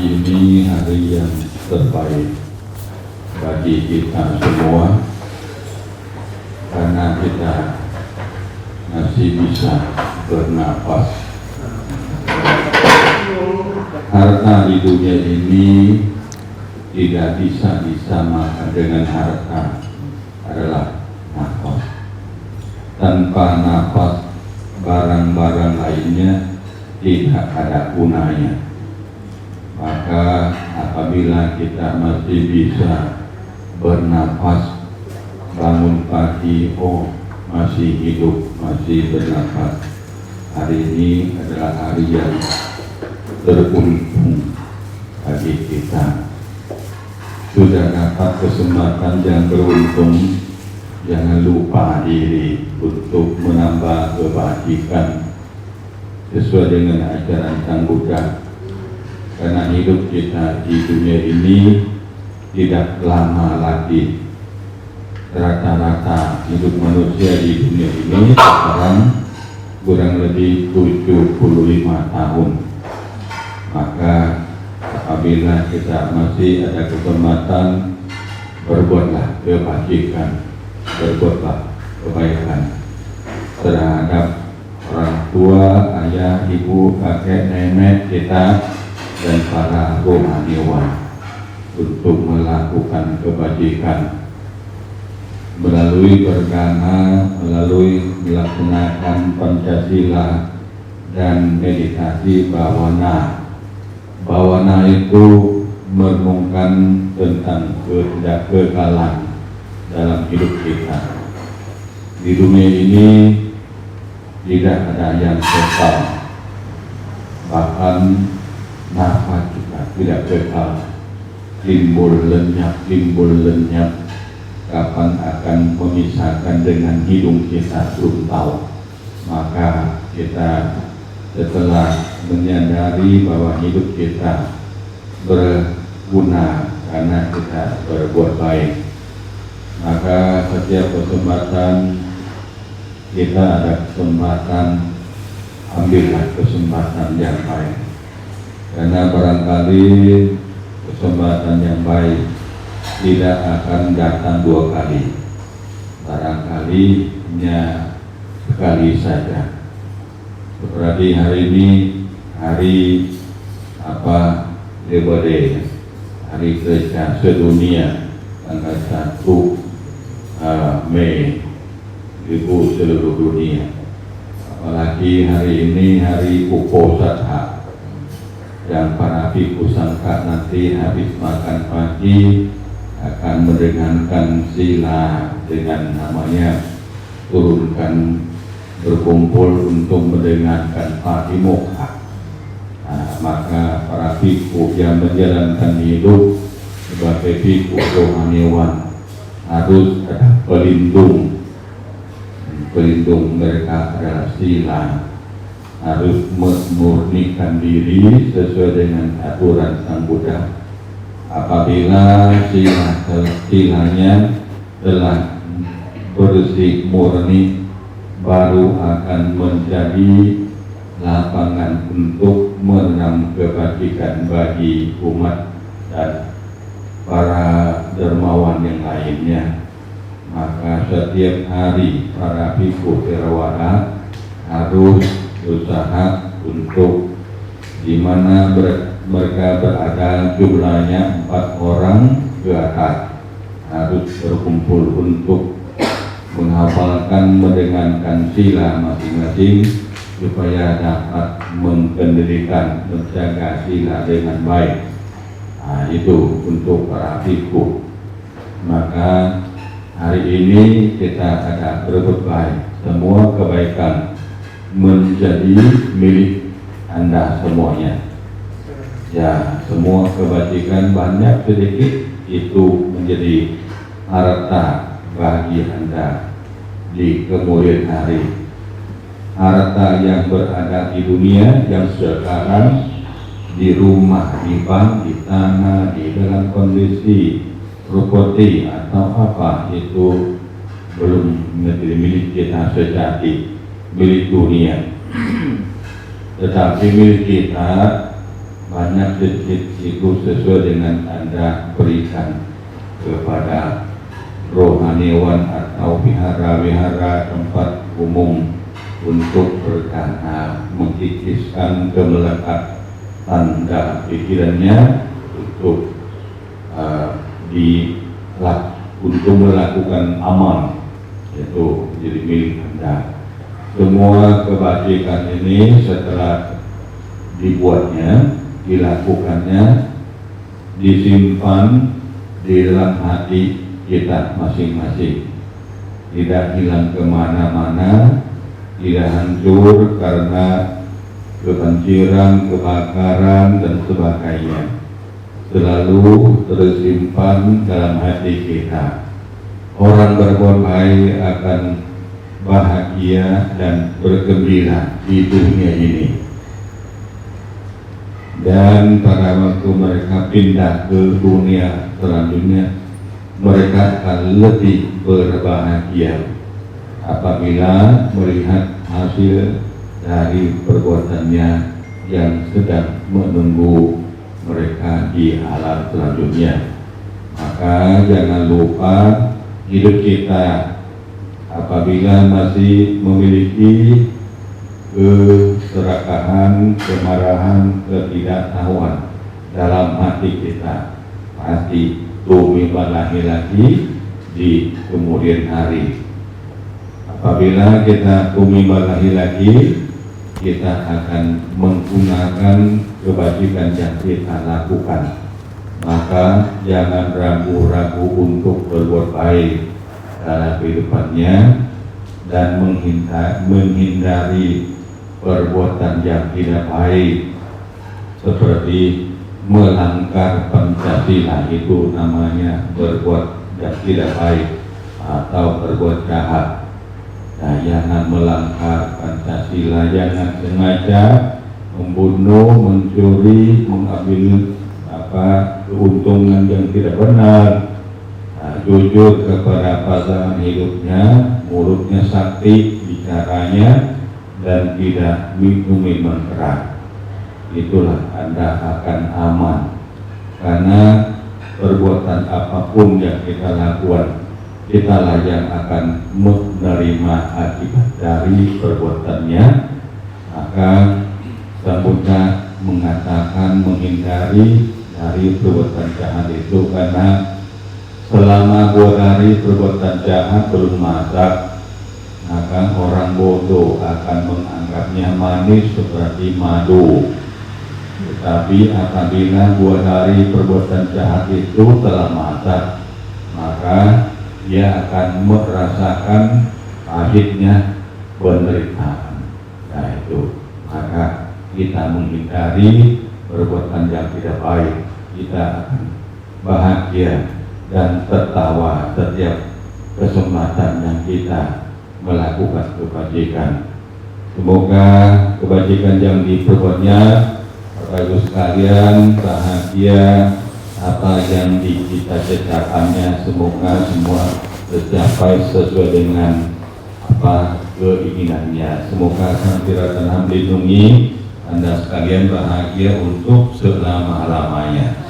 ini hari yang terbaik bagi kita semua, karena kita masih bisa bernapas. Harta di dunia ini tidak bisa disamakan dengan harta adalah nafas. Tanpa nafas, barang-barang lainnya tidak ada gunanya. Maka apabila kita masih bisa bernapas, bangun pagi, masih hidup, masih bernapas, hari ini adalah hari yang beruntung bagi kita. Sudah dapat kesempatan yang beruntung, jangan lupa diri untuk menambah kebajikan sesuai dengan ajaran Sang Buddha. Karena hidup kita di dunia ini tidak lama lagi. Rata-rata hidup manusia di dunia ini sekarang kurang lebih 75 tahun. Maka apabila kita masih ada kesempatan, berbuatlah kebajikan, berbuatlah kebaikan terhadap orang tua, ayah, ibu, kakek, nenek kita, dan para rohaniawan, untuk melakukan kebajikan melalui beragama, melalui melaksanakan Pancasila dan meditasi bhavana. Bhavana itu merenungkan tentang ketidakkekalan dalam hidup kita. Di dunia ini tidak ada yang kekal, bahkan nafas juga tidak kekal. Timbul lenyap, kapan akan memisahkan dengan hidung kita belum tahu. Maka kita setelah menyadari bahwa hidup kita berguna karena kita berbuat baik, maka setiap kesempatan kita ada kesempatan, ambillah kesempatan yang baik. Karena barangkali kesempatan yang baik tidak akan datang dua kali, barangkali hanya sekali saja. Seperti hari ini, hari Labor Day, hari kerja sedunia, tanggal 1 Mei, Ibu seluruh dunia. Apalagi hari ini hari Uposatha, yang para bhikkhu sangha nanti habis makan pagi akan meringankan sila dengan namanya turunkan, berkumpul untuk mendengarkan patimokkha. Maka para bhikkhu yang menjalankan hidup sebagai bhikkhu rohaniawan harus ada pelindung. Pelindung mereka adalah sila, harus memurnikan diri sesuai dengan aturan Sang Buddha. Apabila silanya telah bersih murni, baru akan menjadi lapangan untuk menanam kebajikan bagi umat dan para dermawan yang lainnya. Maka setiap hari para bhikkhu theravada harus usaha untuk di mana mereka berada jumlahnya 4 orang ke atas, harus berkumpul untuk menghafalkan, mendengarkan sila masing-masing supaya dapat mengendalikan, menjaga sila dengan baik. Itu untuk para bhikkhu. Maka hari ini kita ada berbuat baik, semua kebaikan menjadi milik Anda semuanya. Ya, semua kebajikan banyak sedikit itu menjadi harta bagi Anda di kemudian hari. Harta yang berada di dunia yang sekarang, di rumah, di bank, di tanah, di dalam kondisi properti atau apa, itu belum menjadi milik kita sejati, milik dunia. Tetapi milik kita banyak sedikit itu sesuai dengan Anda berikan kepada rohaniawan atau wihara-wihara tempat umum untuk berkana mengkikiskan kemelekatan dalam pikirannya untuk untuk melakukan amal, yaitu jadi milik Anda. Semua kebajikan ini setelah dibuatnya, dilakukannya, disimpan di dalam hati kita masing-masing, tidak hilang kemana-mana, tidak hancur karena kebanjiran, kebakaran dan sebagainya, selalu tersimpan dalam hati kita. Orang berbuat baik akan bahagia dan bergembira di dunia ini, dan pada waktu mereka pindah ke dunia selanjutnya, mereka akan lebih berbahagia apabila melihat hasil dari perbuatannya yang sedang menunggu mereka di alam selanjutnya. Maka jangan lupa hidup kita apabila masih memiliki keserakahan, kemarahan, ketidaktahuan dalam hati kita, pasti tumiba lagi di kemudian hari. Apabila kita tumiba lagi, kita akan menggunakan kebajikan yang kita lakukan. Maka jangan ragu-ragu untuk berbuat baik dalam kehidupannya dan menghindari perbuatan yang tidak baik, seperti melanggar Pancasila, itu namanya berbuat yang tidak baik atau berbuat jahat. Nah, jangan melanggar Pancasila, jangan sengaja membunuh, mencuri, mengambil keuntungan yang tidak benar. Nah, jujur kepada pasangan hidupnya, mulutnya sakti bicaranya, dan tidak minum keras. Itulah Anda akan aman, karena perbuatan apapun yang kita lakukan, kitalah yang akan menerima akibat dari perbuatannya. Maka Sambuddha mengatakan menghindari dari perbuatan jahat itu, karena selama dari perbuatan jahat belum masak, maka orang bodoh akan menganggapnya manis seperti madu. Tetapi apabila dari perbuatan jahat itu telah masak, maka dia akan merasakan pahitnya penderitaan. Nah itu, maka kita menghindari perbuatan yang tidak baik, kita akan bahagia dan tertawa setiap kesempatan yang kita melakukan kebajikan. Semoga kebajikan yang diperbuatnya Bapak Ibu sekalian bahagia, apa yang dicita-citakannya semoga semua tercapai sesuai dengan apa keinginannya. Semoga Sang Tiratanam melindungi Anda sekalian bahagia untuk selama-lamanya.